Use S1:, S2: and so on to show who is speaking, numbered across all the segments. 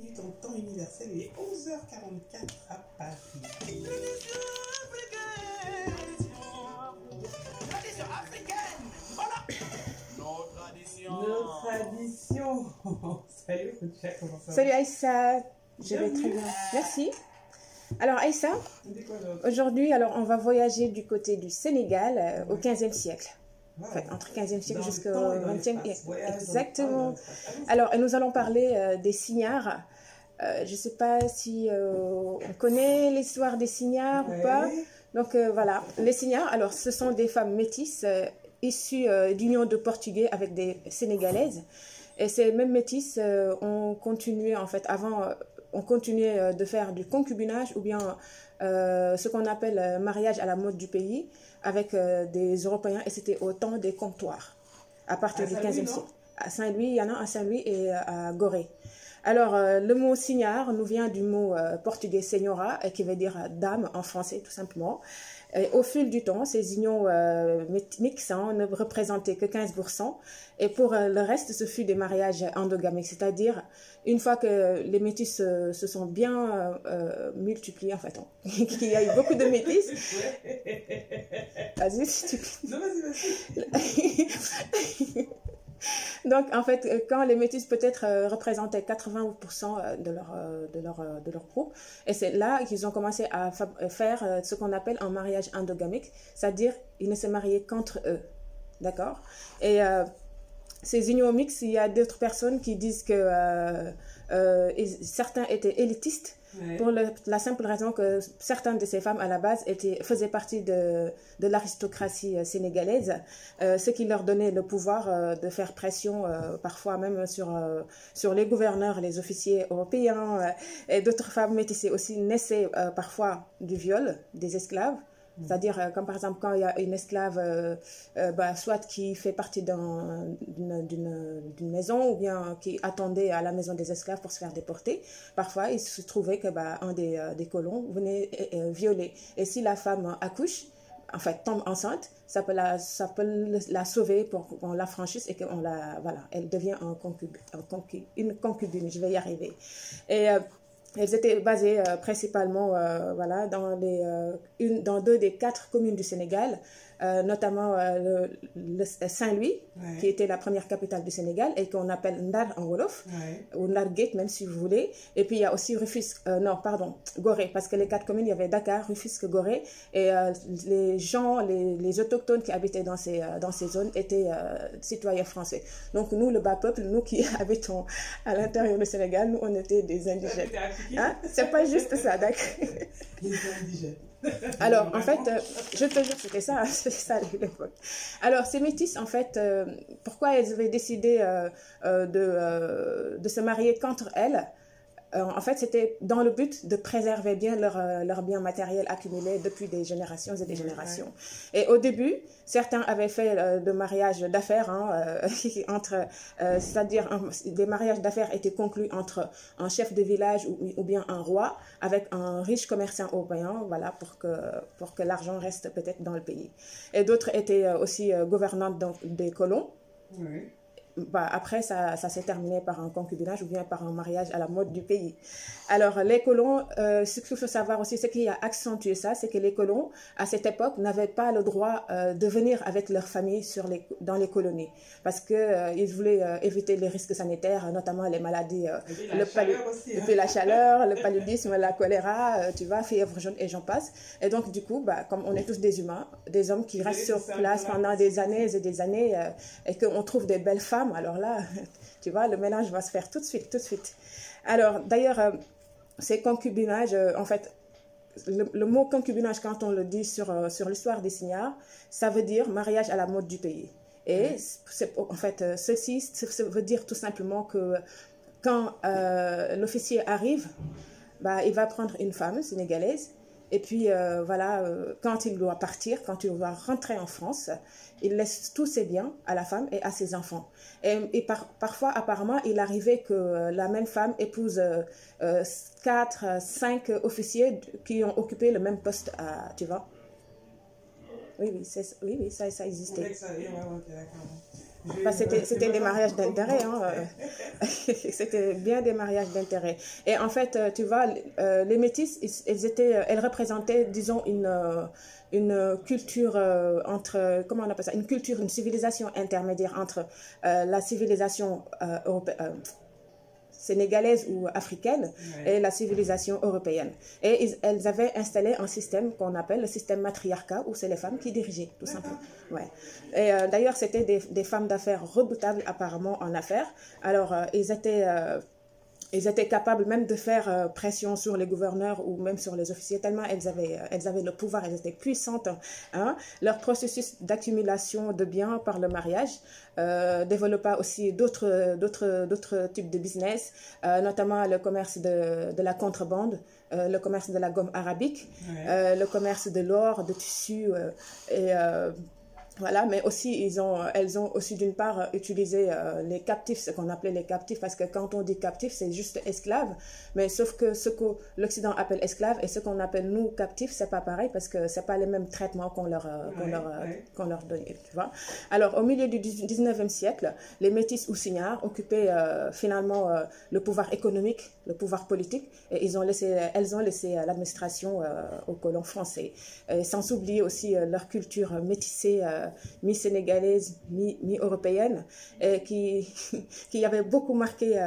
S1: 18 en temps universel et 11h44 à Paris.
S2: Tradition africaine. Voilà. Nos traditions.
S1: Nos traditions. Salut, comment ça va?
S3: Salut Aïssa, je vais très bien. Merci. Alors Aïssa, aujourd'hui on va voyager du côté du Sénégal au 15e siècle. En fait, entre 15e siècle jusqu'au 20e siècle. Exactement. Alors, nous allons parler des signares. Je ne sais pas si on connaît l'histoire des signares ou pas. Donc voilà, les signares, alors ce sont des femmes métisses issues d'union de Portugais avec des Sénégalaises. Et ces mêmes métisses ont continué, en fait, avant, on continuait de faire du concubinage ou bien ce qu'on appelle mariage à la mode du pays avec des Européens, et c'était au temps des comptoirs, à partir du 15e siècle. À Saint-Louis, il y en a à Saint-Louis et à Gorée. Alors, le mot signare nous vient du mot portugais señora, qui veut dire dame en français, tout simplement. Et au fil du temps, ces unions mixtes ne représentaient que 15%. Et pour le reste, ce fut des mariages endogamiques, c'est-à-dire une fois que les métis se sont bien multipliés, en fait, qu'il y a eu beaucoup de métis. Vas-y, si tu...
S1: Non, vas-y.
S3: Donc, en fait, quand les métis peut-être représentaient 80% de leur groupe, et c'est là qu'ils ont commencé à faire ce qu'on appelle un mariage endogamique, c'est-à-dire ils ne se mariaient qu'entre eux, d'accord? Et ces unions mixtes, il y a d'autres personnes qui disent que certains étaient élitistes, pour la simple raison que certaines de ces femmes à la base faisaient partie de l'aristocratie sénégalaise, ce qui leur donnait le pouvoir de faire pression parfois même sur les gouverneurs, les officiers européens, et d'autres femmes métissées aussi naissaient parfois du viol des esclaves. C'est-à-dire, comme par exemple, quand il y a une esclave, soit qui fait partie d'une maison ou bien qui attendait à la maison des esclaves pour se faire déporter, parfois il se trouvait que un des colons venait violer. Et si la femme accouche, en fait, tombe enceinte, ça peut la sauver pour qu'on la franchisse et qu'on elle devient une concubine, je vais y arriver. Et elles étaient basées principalement dans 2 des 4 communes du Sénégal, notamment le Saint-Louis, qui était la première capitale du Sénégal et qu'on appelle Ndar en Wolof, ou Ndar Gate même si vous voulez. Et puis il y a aussi Gorée, parce que les 4 communes, il y avait Dakar, Rufisque, Gorée, et les gens, les autochtones qui habitaient dans ces zones étaient citoyens français. Donc nous, le bas peuple, nous qui habitons à l'intérieur du Sénégal, nous on était des indigènes. Hein? C'est pas juste ça, d'accord?
S1: Des indigènes.
S3: Alors, en fait, je te jure, c'était ça l'époque. Alors, ces métis, en fait, pourquoi elles avaient décidé de se marier qu'entre elles? En fait, c'était dans le but de préserver bien leurs biens matériels accumulés depuis des générations et des générations. Et au début, certains avaient fait de mariages d'affaires, c'est-à-dire des mariages d'affaires étaient conclus entre un chef de village ou bien un roi avec un riche commerçant européen, voilà, pour que l'argent reste peut-être dans le pays. Et d'autres étaient aussi gouvernantes des colons. Oui. Après, ça s'est terminé par un concubinage ou bien par un mariage à la mode du pays. Alors, les colons, ce qu'il faut savoir aussi, ce qui a accentué ça, c'est que les colons, à cette époque, n'avaient pas le droit de venir avec leur famille dans les colonies. Parce qu'ils voulaient éviter les risques sanitaires, notamment les maladies, la chaleur, le paludisme, la choléra, fièvre jaune et j'en passe. Et donc, du coup, comme on est tous des humains, des hommes qui restent sur place pendant des années et des années, et qu'on trouve des belles femmes, alors là, tu vois, le mélange va se faire tout de suite. Alors, d'ailleurs, ces concubinages, en fait, le mot concubinage, quand on le dit sur l'histoire des signares, ça veut dire mariage à la mode du pays. Et en fait, ceci veut dire tout simplement que quand l'officier arrive, il va prendre une femme sénégalaise. Et puis, quand il doit partir, quand il doit rentrer en France, il laisse tous ses biens à la femme et à ses enfants. Et parfois, apparemment, il arrivait que la même femme épouse 4, 5 officiers qui ont occupé le même poste, tu vois. Oui, ça existait. C'était des mariages d'intérêt, hein. C'était bien des mariages d'intérêt. Et en fait, tu vois, les métis, elles représentaient, disons, une culture comment on appelle ça, une civilisation intermédiaire entre la civilisation sénégalaise ou africaine et la civilisation européenne. Et elles avaient installé un système qu'on appelle le système matriarcat, où c'est les femmes qui dirigeaient, tout simplement. Ouais. Et d'ailleurs, c'était des femmes d'affaires redoutables apparemment en affaires. Alors, ils étaient capables même de faire pression sur les gouverneurs ou même sur les officiers, tellement elles avaient le pouvoir, elles étaient puissantes. Hein. Leur processus d'accumulation de biens par le mariage développa aussi d'autres types de business, notamment le commerce de la contrebande, le commerce de la gomme arabique, le commerce de l'or, de tissus voilà, mais aussi elles ont aussi d'une part utilisé les captifs, ce qu'on appelait les captifs, parce que quand on dit captif, c'est juste esclave, mais sauf que ce que l'Occident appelle esclave et ce qu'on appelle nous captifs, c'est pas pareil, parce que c'est pas les mêmes traitements qu'on leur donnait, tu vois. Alors, au milieu du 19e siècle, les métis ou signares occupaient finalement le pouvoir économique, le pouvoir politique, et elles ont laissé l'administration aux colons français, sans oublier aussi leur culture métissée, mi-sénégalaise, mi-européenne, qui avait beaucoup marqué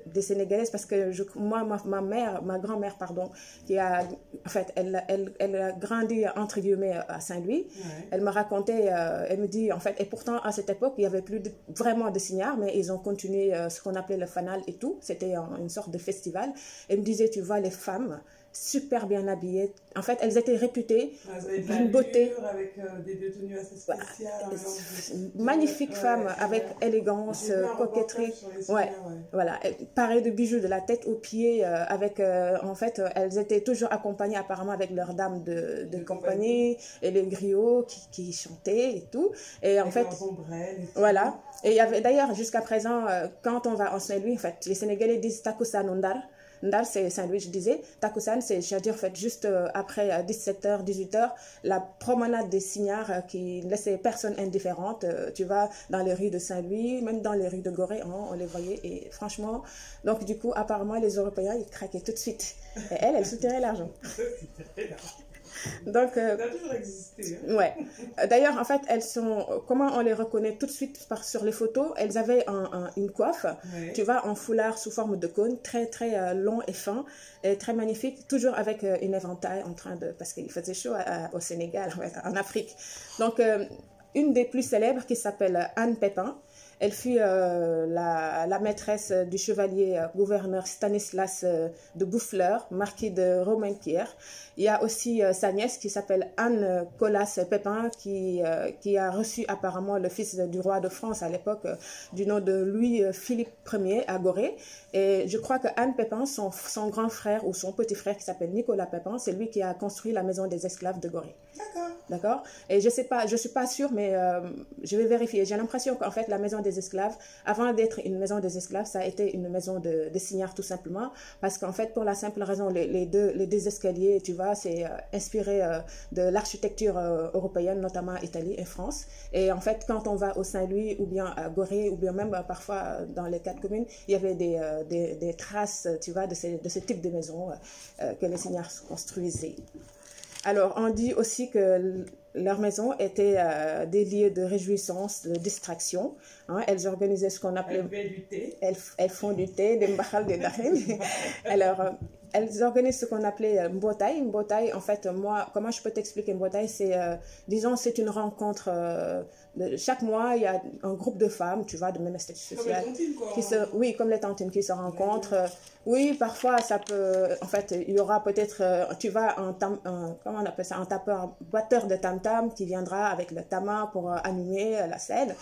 S3: des Sénégalaises, parce que ma grand-mère, pardon, en fait, elle a grandi entre guillemets à Saint-Louis. Elle me racontait, elle me dit, en fait, et pourtant à cette époque, il n'y avait plus vraiment de signares, mais ils ont continué ce qu'on appelait le fanal et tout. C'était une sorte de festival. Elle me disait, tu vois, les femmes super bien habillées. En fait, elles étaient réputées d'une beauté.
S1: Avec des tenues assez spéciales.
S3: Magnifiques femmes avec élégance, coquetterie. Voilà. Parées de bijoux de la tête aux pieds. En fait, elles étaient toujours accompagnées apparemment avec leurs dames de compagnie et les griots qui chantaient et tout. Et en fait, voilà. Et il y avait d'ailleurs jusqu'à présent, quand on va en Saint-Louis, en fait, les Sénégalais disent Takusan Ndar. Ndar, c'est Saint-Louis, je disais. Takusan, c'est-à-dire, en fait, juste après 17h, 18h, la promenade des signares qui laissait personne indifférente. Tu vas dans les rues de Saint-Louis, même dans les rues de Gorée, on les voyait. Et franchement, donc du coup, apparemment, les Européens, ils craquaient tout de suite. Et elles soutiraient l'argent. Donc,
S1: ça a toujours existé. Hein.
S3: Ouais. D'ailleurs, en fait, comment on les reconnaît tout de suite sur les photos? Elles avaient une coiffe, tu vois, en foulard sous forme de cône, très très long et fin, et très magnifique, toujours avec une éventail parce qu'il faisait chaud au Sénégal, en Afrique. Donc, une des plus célèbres qui s'appelle Anne Pépin. Elle fut la maîtresse du chevalier gouverneur Stanislas de Boufflers, marquis de Romainpierre. Il y a aussi sa nièce qui s'appelle Anne Colas Pépin, qui a reçu apparemment le fils du roi de France à l'époque, du nom de Louis-Philippe Ier à Gorée. Et je crois que Anne Pépin, son grand frère ou son petit frère qui s'appelle Nicolas Pépin, c'est lui qui a construit la maison des esclaves de Gorée. D'accord. Et je suis pas sûre, mais je vais vérifier. J'ai l'impression qu'en fait, la maison des esclaves, avant d'être une maison des esclaves, ça a été une maison de signares tout simplement, parce qu'en fait, pour la simple raison, les deux escaliers, tu vois, c'est inspiré de l'architecture européenne, notamment Italie et France. Et en fait, quand on va au Saint-Louis ou bien à Gorée ou bien même parfois dans les 4 communes, il y avait des traces, tu vois, de ce type de maison que les signares construisaient. Alors, on dit aussi que leur maison était des lieux de réjouissance, de distraction. Hein. Elles organisaient ce qu'on appelait... Elles font du thé, des mbahal, des dakhil. Alors, elles organisent ce qu'on appelait mbotay. Mbotay, en fait, comment je peux t'expliquer mbotay? C'est, disons, c'est une rencontre... chaque mois, il y a un groupe de femmes, tu vois, de même statut social.
S1: Comme les tontines, quoi.
S3: Oui, comme les tontines qui se rencontrent. Oui, parfois, ça peut... En fait, il y aura peut-être, tu vois, comment on appelle ça, un batteur de tam-tam qui viendra avec le tama pour animer la scène.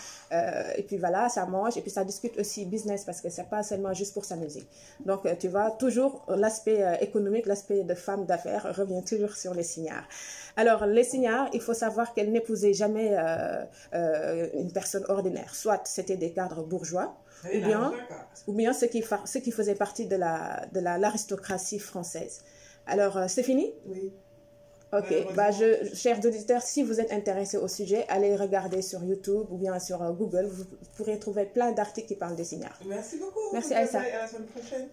S3: Et puis voilà, ça mange. Et puis ça discute aussi business parce que c'est pas seulement juste pour s'amuser. Donc, tu vois, toujours l'aspect économique, l'aspect de femme d'affaires revient toujours sur les signares. Alors, les signares, il faut savoir qu'elles n'épousaient jamais une personne ordinaire. Soit c'était des cadres bourgeois, ou bien ceux qui faisaient partie de l'aristocratie française. Alors, c'est fini?
S1: Oui.
S3: Ok, bah chers auditeurs, si vous êtes intéressés au sujet, allez regarder sur YouTube ou bien sur Google. Vous pourrez trouver plein d'articles qui parlent des signares.
S1: Merci beaucoup.
S3: Merci Aïssa.
S1: À la semaine prochaine.